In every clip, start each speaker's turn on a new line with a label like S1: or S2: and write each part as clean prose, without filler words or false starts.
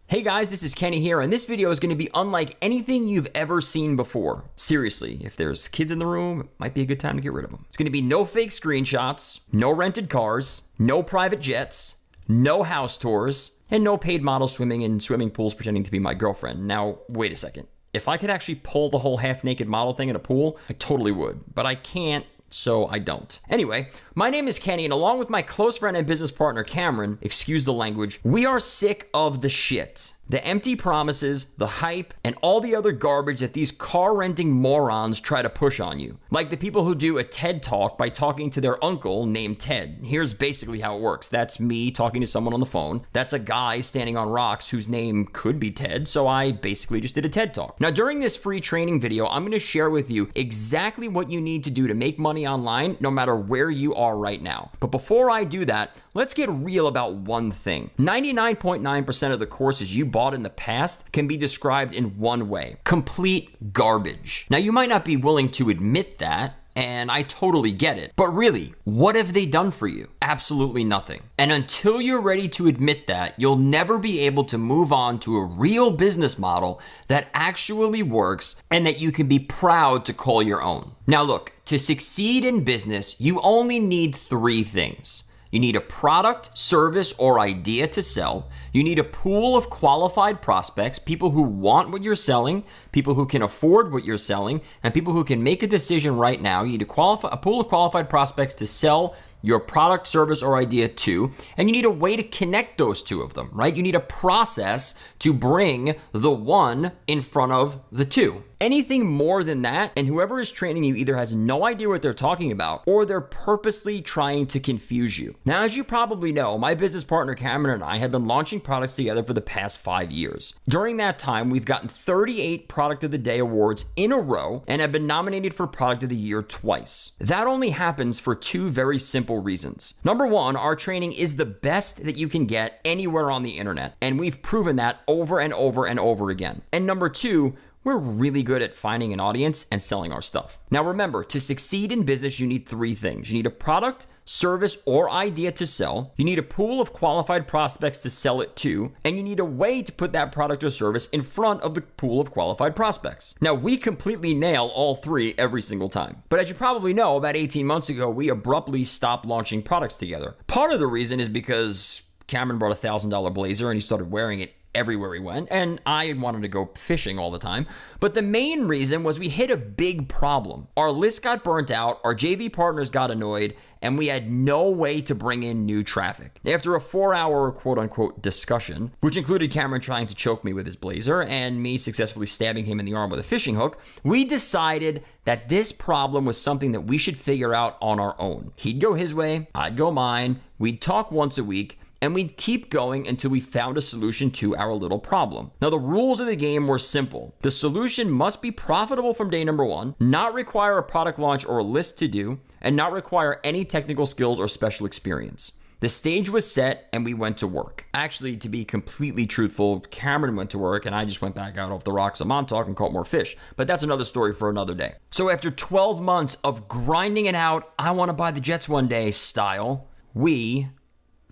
S1: Hey guys, this is Kenny here, and this video is going to be unlike anything you've ever seen before. Seriously, if there's kids in the room, it might be a good time to get rid of them. It's going to be no fake screenshots, no rented cars, no private jets, no house tours, and no paid models swimming in swimming pools pretending to be my girlfriend. Now, wait a second. If I could actually pull the whole half-naked model thing in a pool, I totally would, but I can't. So I don't. Anyway, my name is Kenny, and along with my close friend and business partner Cameron, excuse the language, we are sick of the shit. The empty promises, the hype, and all the other garbage that these car-renting morons try to push on you. Like the people who do a TED Talk by talking to their uncle named Ted. Here's basically how it works. That's me talking to someone on the phone. That's a guy standing on rocks whose name could be Ted, so I basically just did a TED Talk. Now, during this free training video, I'm going to share with you exactly what you need to do to make money online no matter where you are right now. But before I do that, let's get real about one thing. 99.9% of the courses you bought in the past can be described in one way: complete garbage. Now, you might not be willing to admit that, and I totally get it. But really, what have they done for you? Absolutely nothing. And until you're ready to admit that, you'll never be able to move on to a real business model that actually works and that you can be proud to call your own. Now look, to succeed in business, you only need three things. You need a product, service, or idea to sell. You need a pool of qualified prospects, people who want what you're selling, people who can afford what you're selling, and people who can make a decision right now. You need a pool of qualified prospects to sell your product, service, or idea to, and you need a way to connect those two of them, right? You need a process to bring the one in front of the two. Anything more than that, and whoever is training you either has no idea what they're talking about, or they're purposely trying to confuse you. Now, as you probably know, my business partner Cameron and I have been launching products together for the past 5 years. During that time, we've gotten 38 Product of the Day awards in a row and have been nominated for Product of the Year twice. That only happens for two very simple reasons. Number one, our training is the best that you can get anywhere on the internet, and we've proven that over and over and over again. And number two, we're really good at finding an audience and selling our stuff. Now remember, to succeed in business, you need three things. You need a product, service, or idea to sell. You need a pool of qualified prospects to sell it to, and you need a way to put that product or service in front of the pool of qualified prospects. Now, we completely nail all three every single time. But as you probably know, about 18 months ago, we abruptly stopped launching products together. Part of the reason is because Cameron bought a $1,000 blazer and he started wearing it everywhere he went, and I wanted to go fishing all the time. But the main reason was we hit a big problem. Our list got burnt out, our JV partners got annoyed, and we had no way to bring in new traffic. After a 4-hour quote-unquote discussion, which included Cameron trying to choke me with his blazer and me successfully stabbing him in the arm with a fishing hook, we decided that this problem was something that we should figure out on our own. He'd go his way, I'd go mine, we'd talk once a week, and we'd keep going until we found a solution to our little problem. Now, the rules of the game were simple. The solution must be profitable from day number one, not require a product launch or a list to do, and not require any technical skills or special experience. The stage was set and we went to work. Actually, to be completely truthful, Cameron went to work and I just went back out off the rocks of Montauk and caught more fish. But that's another story for another day. So after 12 months of grinding it out, I want to buy the jets one day style, we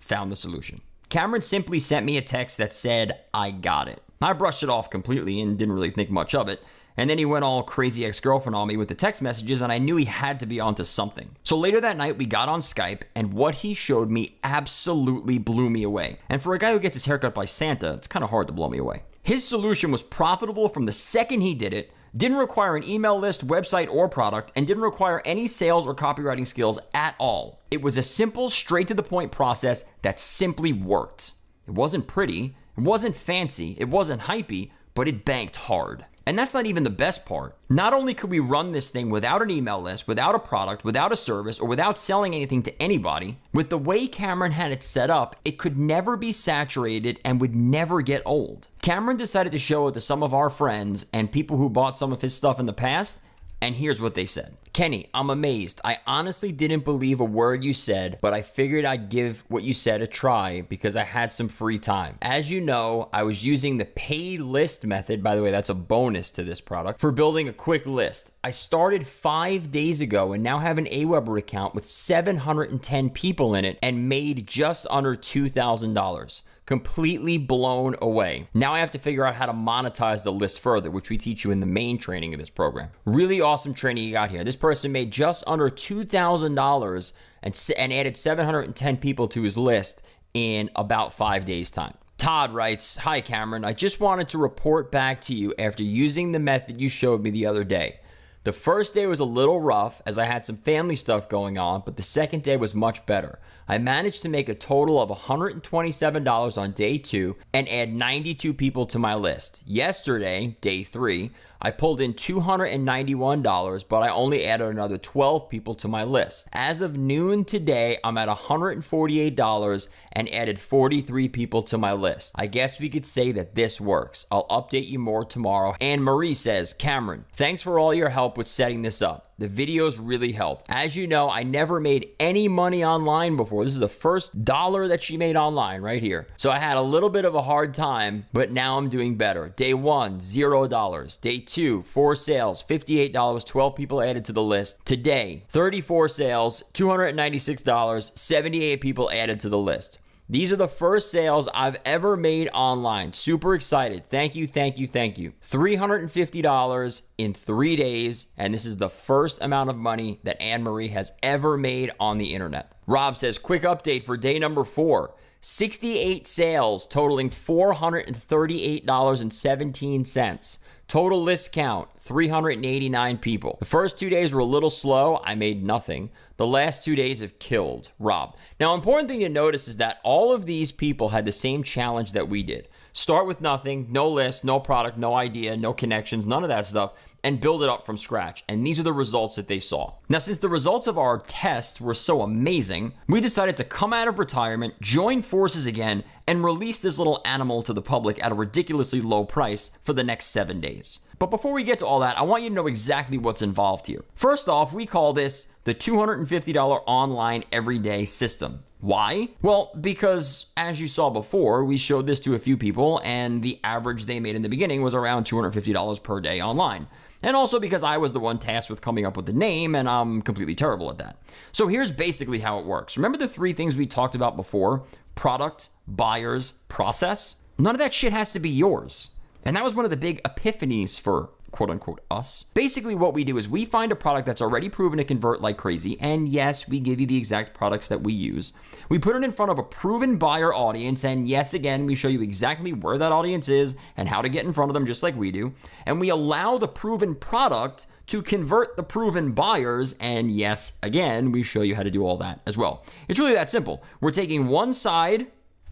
S1: found the solution. Cameron simply sent me a text that said, "I got it." I brushed it off completely and didn't really think much of it. And then he went all crazy ex-girlfriend on me with the text messages, and I knew he had to be onto something. So later that night, we got on Skype, and what he showed me absolutely blew me away. And for a guy who gets his haircut by Santa, it's kind of hard to blow me away. His solution was profitable from the second he did it, didn't require an email list, website, or product, and didn't require any sales or copywriting skills at all. It was a simple, straight-to-the-point process that simply worked. It wasn't pretty, it wasn't fancy, it wasn't hypey, but it banked hard. And that's not even the best part. Not only could we run this thing without an email list, without a product, without a service, or without selling anything to anybody, with the way Cameron had it set up, it could never be saturated and would never get old. Cameron decided to show it to some of our friends and people who bought some of his stuff in the past, and here's what they said. "Kenny, I'm amazed. I honestly didn't believe a word you said, but I figured I'd give what you said a try because I had some free time. As you know, I was using the pay list method," by the way, that's a bonus to this product, "for building a quick list. I started 5 days ago and now have an Aweber account with 710 people in it and made just under $2,000. Completely blown away. Now I have to figure out how to monetize the list further, which we teach you in the main training of this program. Really awesome training you got here. This person made just under $2,000 and added 710 people to his list in about 5 days' time. Todd writes, "Hi Cameron, I just wanted to report back to you after using the method you showed me the other day. The first day was a little rough as I had some family stuff going on, but the second day was much better. I managed to make a total of $127 on day 2 and add 92 people to my list. Yesterday, day 3, I pulled in $291, but I only added another 12 people to my list. As of noon today, I'm at $148 and added 43 people to my list. I guess we could say that this works. I'll update you more tomorrow." Anne Marie says, "Cameron, thanks for all your help with setting this up. The videos really helped. As you know, I never made any money online before. This is the first dollar that she made online right here. So I had a little bit of a hard time, but now I'm doing better. Day 1, $0. Day 2, 4 sales, $58, 12 people added to the list. Today, 34 sales, $296, 78 people added to the list. These are the first sales I've ever made online. Super excited. Thank you, thank you, thank you. $350 in 3 days, and this is the first amount of money that Anne Marie has ever made on the internet." Rob says, "Quick update for day number 4. 68 sales totaling $438.17. Total list count, 389 people. The first 2 days were a little slow. I made nothing. The last 2 days have killed." Rob. Now, important thing to notice is that all of these people had the same challenge that we did. Start with nothing, no list, no product, no idea, no connections, none of that stuff, and build it up from scratch. And these are the results that they saw. Now, since the results of our tests were so amazing, we decided to come out of retirement, join forces again, and release this little animal to the public at a ridiculously low price for the next 7 days. But before we get to all that, I want you to know exactly what's involved here. First off, we call this the $250 online everyday system. Why? Well, because as you saw before, we showed this to a few people and the average they made in the beginning was around $250 per day online. And also because I was the one tasked with coming up with the name and I'm completely terrible at that. So here's basically how it works. Remember the 3 things we talked about before? Product, buyers, process? None of that shit has to be yours. And that was one of the big epiphanies for quote unquote us. Basically what we do is we find a product that's already proven to convert like crazy, and yes, we give you the exact products that we use. We put it in front of a proven buyer audience, and yes, again, we show you exactly where that audience is and how to get in front of them just like we do. And we allow the proven product to convert the proven buyers, and yes, again, we show you how to do all that as well. It's really that simple. We're taking one side,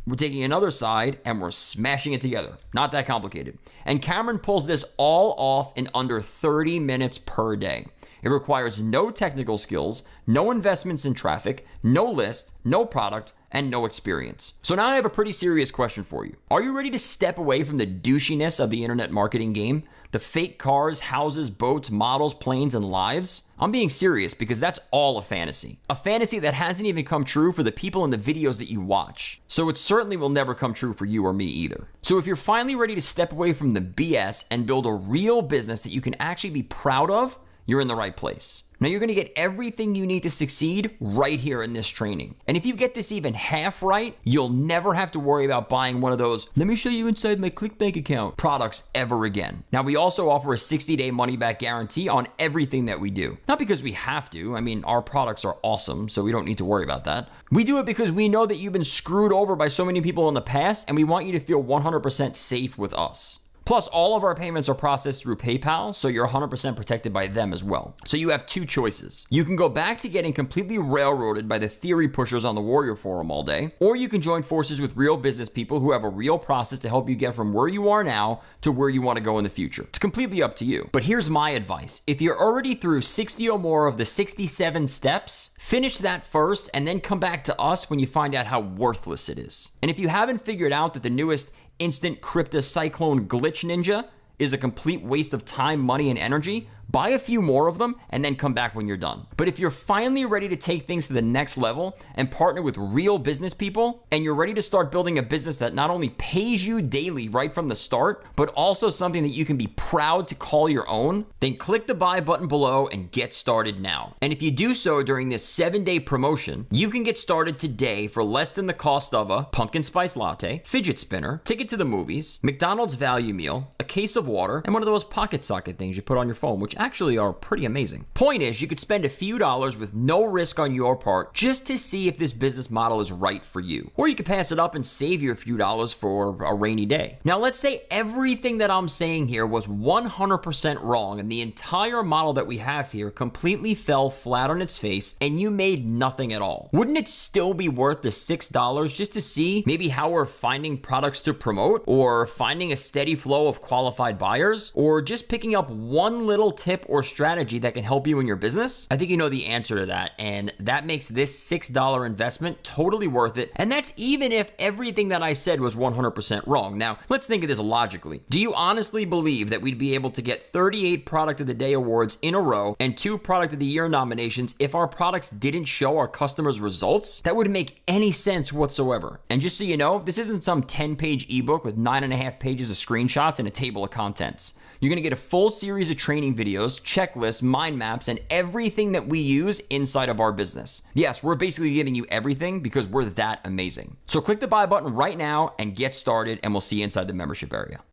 S1: we're taking another side, and we're smashing it together. Not that complicated. And Cameron pulls this all off in under 30 minutes per day. It requires no technical skills, no investments in traffic, no list, no product, and no experience. So now I have a pretty serious question for you. Are you ready to step away from the douchiness of the internet marketing game? The fake cars, houses, boats, models, planes, and lives? I'm being serious because that's all a fantasy. A fantasy that hasn't even come true for the people in the videos that you watch. So it certainly will never come true for you or me either. So if you're finally ready to step away from the BS and build a real business that you can actually be proud of, you're in the right place. Now you're gonna get everything you need to succeed right here in this training. And if you get this even half right, you'll never have to worry about buying one of those, "let me show you inside my ClickBank account" products ever again. Now we also offer a 60-day money-back guarantee on everything that we do. Not because we have to, I mean, our products are awesome, so we don't need to worry about that. We do it because we know that you've been screwed over by so many people in the past, and we want you to feel 100% safe with us. Plus, all of our payments are processed through PayPal, so you're 100% protected by them as well. So you have 2 choices. You can go back to getting completely railroaded by the theory pushers on the Warrior Forum all day, or you can join forces with real business people who have a real process to help you get from where you are now to where you want to go in the future. It's completely up to you. But here's my advice. If you're already through 60 or more of the 67 steps, finish that first and then come back to us when you find out how worthless it is. And if you haven't figured out that the newest Instant Crypto Cyclone Glitch Ninja is a complete waste of time, money, and energy, buy a few more of them, and then come back when you're done. But if you're finally ready to take things to the next level and partner with real business people, and you're ready to start building a business that not only pays you daily right from the start, but also something that you can be proud to call your own, then click the buy button below and get started now. And if you do so during this 7-day promotion, you can get started today for less than the cost of a pumpkin spice latte, fidget spinner, ticket to the movies, McDonald's value meal, a case of water, and one of those pocket socket things you put on your phone, which actually are pretty amazing. Point is, you could spend a few dollars with no risk on your part just to see if this business model is right for you. Or you could pass it up and save you a few dollars for a rainy day. Now, let's say everything that I'm saying here was 100% wrong and the entire model that we have here completely fell flat on its face and you made nothing at all. Wouldn't it still be worth the $6 just to see maybe how we're finding products to promote, or finding a steady flow of qualified buyers, or just picking up one little tip or strategy that can help you in your business? I think you know the answer to that, and that makes this $6 investment totally worth it. And that's even if everything that I said was 100% wrong. Now, let's think of this logically. Do you honestly believe that we'd be able to get 38 Product of the Day awards in a row and 2 Product of the Year nominations if our products didn't show our customers results? That wouldn't make any sense whatsoever. And just so you know, this isn't some 10-page ebook with 9.5 pages of screenshots and a table of contents. You're gonna get a full series of training videos, checklists, mind maps, and everything that we use inside of our business. Yes, we're basically giving you everything because we're that amazing. So click the buy button right now and get started, and we'll see you inside the membership area.